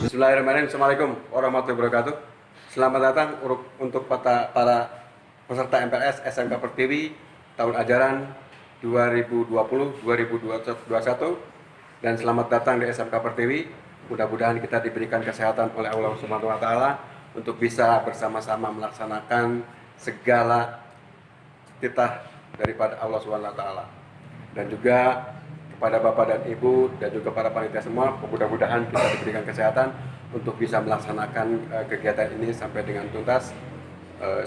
Bismillahirrahmanirrahim. Assalamualaikum warahmatullahi wabarakatuh. Selamat datang untuk para peserta MPLS SMK Pertiwi tahun ajaran 2020-2021 dan selamat datang di SMK Pertiwi. Mudah-mudahan kita diberikan kesehatan oleh Allah Subhanahu wa taala untuk bisa bersama-sama melaksanakan segala titah daripada Allah Subhanahu wa taala. Dan juga kepada Bapak dan Ibu dan juga para panitia semua, mudah-mudahan kita diberikan kesehatan untuk bisa melaksanakan kegiatan ini sampai dengan tuntas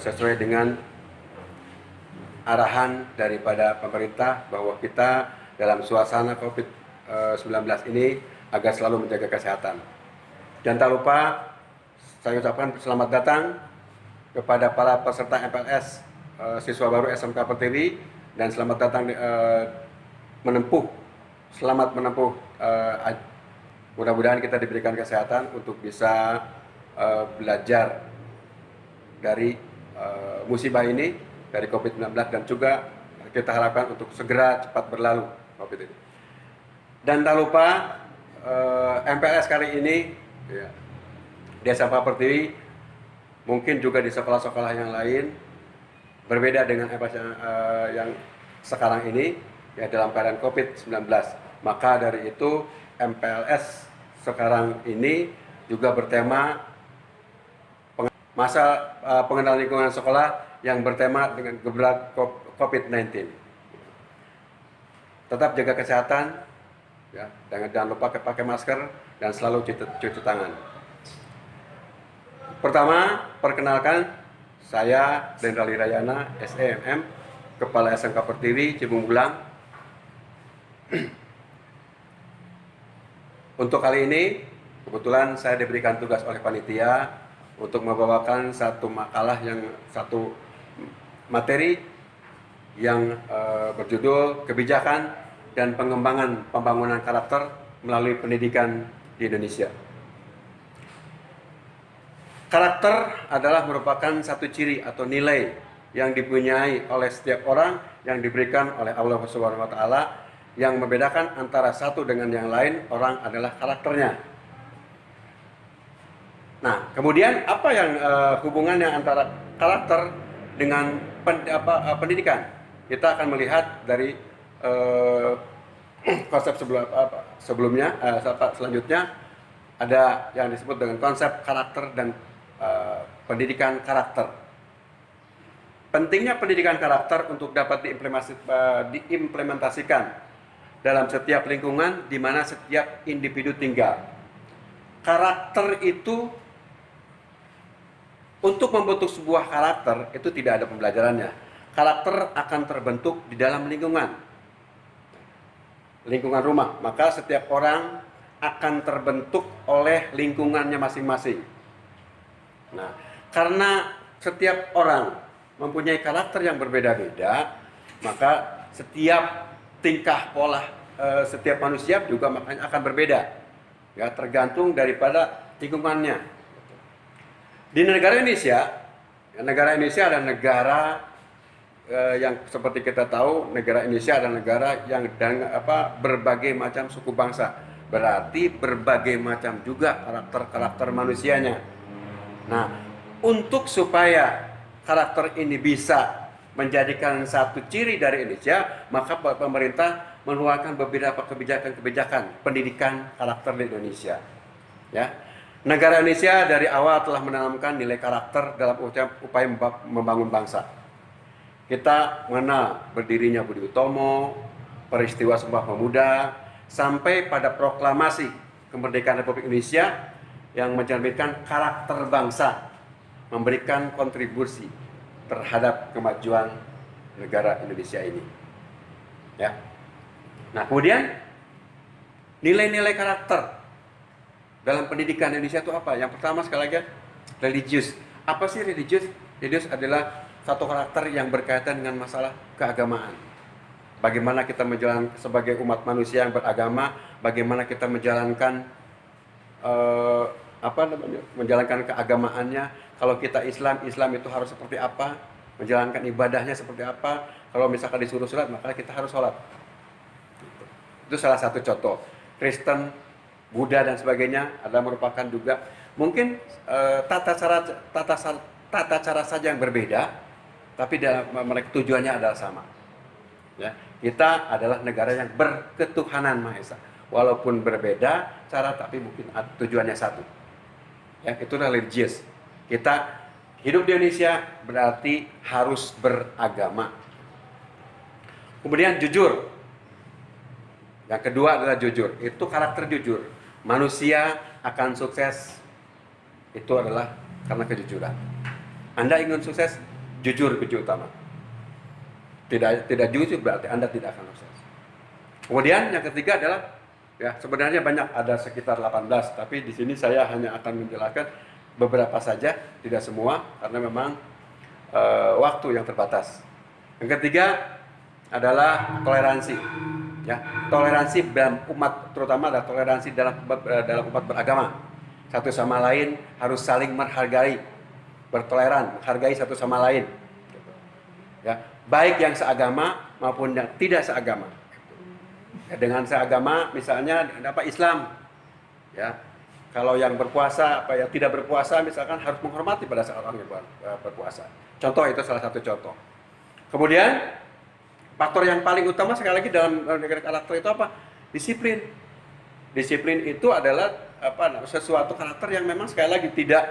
sesuai dengan arahan daripada pemerintah bahwa kita dalam suasana COVID-19 ini agar selalu menjaga kesehatan. Dan tak lupa saya ucapkan selamat datang kepada para peserta MPLS siswa baru SMK Pertiwi dan selamat datang selamat menempuh. Mudah-mudahan kita diberikan kesehatan untuk bisa belajar dari musibah ini, dari COVID-19, dan juga kita harapkan untuk segera cepat berlalu COVID ini. Dan tak lupa MPLS kali ini ya, di SMK Pertiwi mungkin juga di sekolah-sekolah yang lain berbeda dengan MPLS yang sekarang ini ya, dalam keadaan COVID-19. Maka dari itu MPLS sekarang ini juga bertema masa pengenalan lingkungan sekolah yang bertema dengan gebrakan COVID-19. Tetap jaga kesehatan ya, jangan lupa pakai masker dan selalu cuci tangan. Pertama, perkenalkan, saya Dendra Lirayana, SEMM, Kepala SMK Pertiwi Cibung Bulang. Untuk kali ini, kebetulan saya diberikan tugas oleh panitia untuk membawakan satu materi yang berjudul Kebijakan dan Pengembangan Pembangunan Karakter melalui Pendidikan di Indonesia. Karakter adalah merupakan satu ciri atau nilai yang dipunyai oleh setiap orang yang diberikan oleh Allah Subhanahu wa taala. Yang membedakan antara satu dengan yang lain orang adalah karakternya. Nah, kemudian apa yang hubungannya antara karakter dengan pendidikan? Kita akan melihat dari konsep sebelumnya, selanjutnya ada yang disebut dengan konsep karakter dan pendidikan karakter. Pentingnya pendidikan karakter untuk dapat diimplementasikan dalam setiap lingkungan di mana setiap individu tinggal. Karakter itu, untuk membentuk sebuah karakter itu tidak ada pembelajarannya. Karakter akan terbentuk di dalam lingkungan rumah. Maka setiap orang akan terbentuk oleh lingkungannya masing-masing. Nah, karena setiap orang mempunyai karakter yang berbeda-beda, maka setiap tingkah pola setiap manusia juga makanya akan berbeda ya, tergantung daripada lingkungannya. Di negara Indonesia adalah negara yang seperti kita tahu, negara Indonesia adalah negara yang berbagai macam suku bangsa, berarti berbagai macam juga karakter manusianya. Nah, untuk supaya karakter ini bisa menjadikan satu ciri dari Indonesia, maka pemerintah mengeluarkan beberapa kebijakan pendidikan karakter di Indonesia. Ya, negara Indonesia dari awal telah menanamkan nilai karakter dalam upaya membangun bangsa. Kita mengenal berdirinya Budi Utomo, peristiwa Sumpah Pemuda, sampai pada proklamasi kemerdekaan Republik Indonesia yang mencerminkan karakter bangsa, memberikan kontribusi terhadap kemajuan negara Indonesia ini. Ya. Nah, kemudian nilai-nilai karakter dalam pendidikan Indonesia itu apa? Yang pertama sekali lagi, religius. Apa sih religius? Religius adalah satu karakter yang berkaitan dengan masalah keagamaan. Bagaimana kita menjalankan sebagai umat manusia yang beragama, bagaimana kita menjalankan menjalankan keagamaannya. Kalau kita Islam itu harus seperti apa, menjalankan ibadahnya seperti apa. Kalau misalkan disuruh sholat, maka kita harus sholat. Itu salah satu contoh. Kristen Buddha dan sebagainya adalah merupakan juga mungkin tata cara saja yang berbeda, tapi mereka tujuannya adalah sama. Ya, kita adalah negara yang berketuhanan Maha Esa. Walaupun berbeda cara, tapi mungkin tujuannya satu. Ya, itulah religius. Kita hidup di Indonesia berarti harus beragama. Kemudian jujur. Yang kedua adalah jujur. Itu karakter jujur. Manusia akan sukses itu adalah karena kejujuran. Anda ingin sukses, jujur kunci utama. Tidak jujur berarti Anda tidak akan sukses. Kemudian yang ketiga adalah ya sebenarnya banyak, ada sekitar 18, tapi di sini saya hanya akan menjelaskan beberapa saja, tidak semua karena memang waktu yang terbatas. Yang ketiga adalah toleransi. Ya, toleransi dalam umat, terutama adalah toleransi dalam umat beragama. Satu sama lain harus saling menghargai, bertoleran, menghargai satu sama lain. Ya, baik yang seagama maupun yang tidak seagama. Ya, dengan seagama misalnya apa Islam, ya kalau yang berpuasa apa yang tidak berpuasa misalkan harus menghormati pada saat orang yang berpuasa. Contoh itu salah satu contoh. Kemudian faktor yang paling utama sekali lagi dalam negara karakter itu apa? Disiplin. Disiplin itu adalah apa? Sesuatu karakter yang memang sekali lagi tidak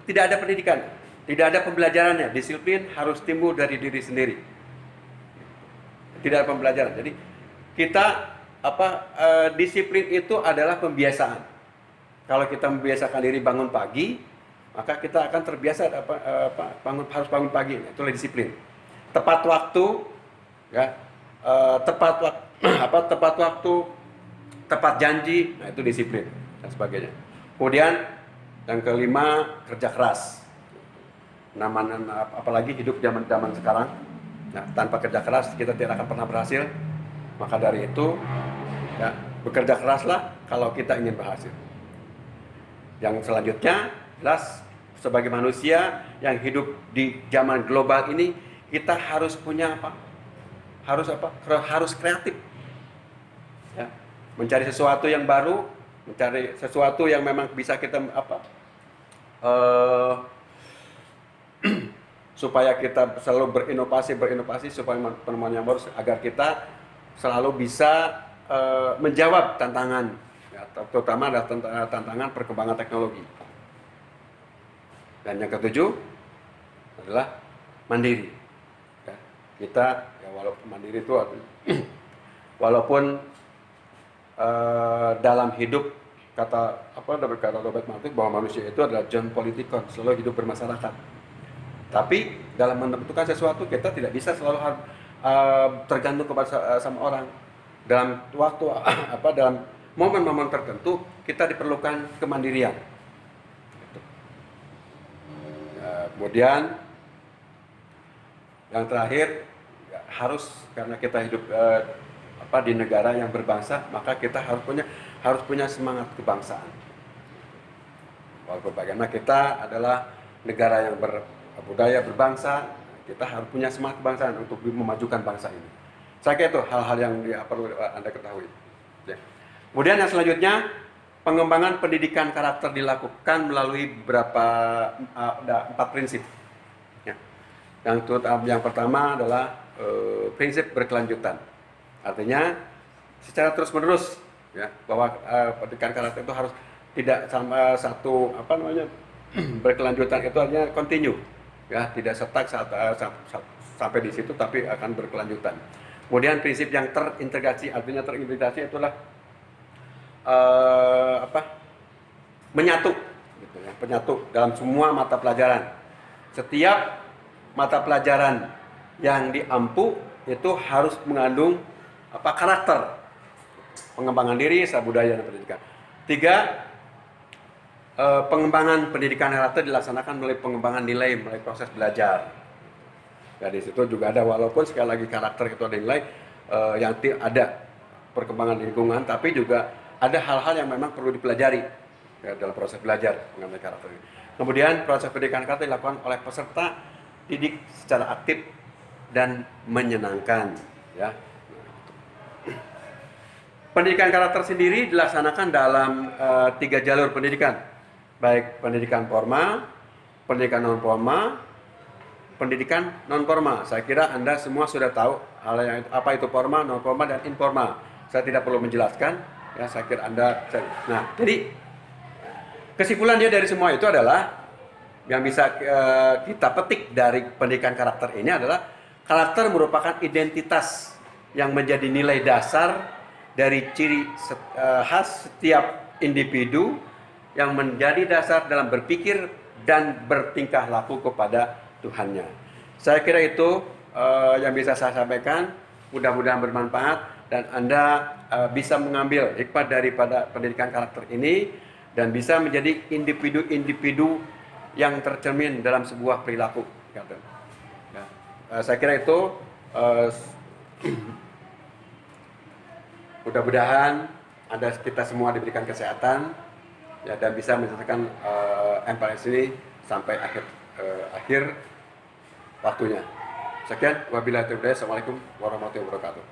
ada pendidikan, tidak ada pembelajarannya. Disiplin harus timbul dari diri sendiri. Tidak ada pembelajaran. Jadi kita disiplin itu adalah pembiasaan. Kalau kita membiasakan diri bangun pagi, maka kita akan terbiasa harus bangun pagi. Itulah disiplin. Tepat waktu, ya, tepat waktu, tepat janji, nah itu disiplin dan sebagainya. Kemudian yang kelima, kerja keras. Apalagi hidup zaman sekarang, nah, tanpa kerja keras kita tidak akan pernah berhasil. Maka dari itu, ya, bekerja keraslah kalau kita ingin berhasil. Yang selanjutnya, jelas sebagai manusia yang hidup di zaman global ini, kita harus punya apa? Harus kreatif. Ya, mencari sesuatu yang baru, mencari sesuatu yang memang bisa kita supaya kita selalu berinovasi supaya penemuan yang baru agar kita selalu bisa menjawab tantangan, ya, terutama adalah tantangan perkembangan teknologi. Dan yang ketujuh adalah mandiri. Ya, kita ya walaupun mandiri itu walaupun dalam hidup kata Robert Malthus bahwa manusia itu adalah John Politikon, selalu hidup bermasyarakat. Tapi dalam menentukan sesuatu kita tidak bisa selalu tergantung kepada sama orang. Dalam waktu dalam momen-momen tertentu kita diperlukan kemandirian. Kemudian yang terakhir harus, karena kita hidup di negara yang berbangsa, maka kita harus punya semangat kebangsaan. Walaupun bagaimana kita adalah negara yang berbudaya berbangsa, kita harus punya semangat kebangsaan untuk memajukan bangsa ini. Saya kira itu hal-hal yang perlu Anda ketahui. Ya. Kemudian yang selanjutnya, pengembangan pendidikan karakter dilakukan melalui ada 4 prinsip. Ya. Yang pertama adalah prinsip berkelanjutan. Artinya secara terus-menerus, ya, bahwa pendidikan karakter itu harus tidak sama satu berkelanjutan, itu artinya continue, ya, tidak stuck sampai di situ, tapi akan berkelanjutan. Kemudian prinsip yang terintegrasi, artinya terintegrasi itulah menyatu, gitu ya, penyatu dalam semua mata pelajaran. Setiap mata pelajaran yang diampu itu harus mengandung karakter, pengembangan diri, budaya dan pendidikan. 3, pengembangan pendidikan karakter dilaksanakan melalui pengembangan nilai, melalui proses belajar. Ya, di situ juga ada, walaupun sekali lagi karakter itu ada nilai yang ada perkembangan lingkungan, tapi juga ada hal-hal yang memang perlu dipelajari, ya, dalam proses belajar mengenai karakter ini. Kemudian proses pendidikan karakter dilakukan oleh peserta didik secara aktif dan menyenangkan, ya. pendidikan karakter sendiri dilaksanakan dalam 3 jalur pendidikan, baik pendidikan formal, pendidikan non formal, pendidikan non formal. Saya kira Anda semua sudah tahu apa itu formal, non formal, dan informal. Saya tidak perlu menjelaskan. Ya, saya kira Anda. Nah, jadi kesimpulannya dari semua itu adalah yang bisa kita petik dari pendidikan karakter ini adalah karakter merupakan identitas yang menjadi nilai dasar dari ciri khas setiap individu yang menjadi dasar dalam berpikir dan bertingkah laku kepada Tuhannya. Saya kira itu yang bisa saya sampaikan. Mudah-mudahan bermanfaat dan Anda bisa mengambil hikmat daripada pendidikan karakter ini dan bisa menjadi individu-individu yang tercermin dalam sebuah perilaku. Ya, saya kira itu mudah-mudahan kita semua diberikan kesehatan ya, dan bisa menyelesaikan MPLS ini sampai akhir waktunya. Sekian, wabillahi taufiq. Assalamualaikum warahmatullahi wabarakatuh.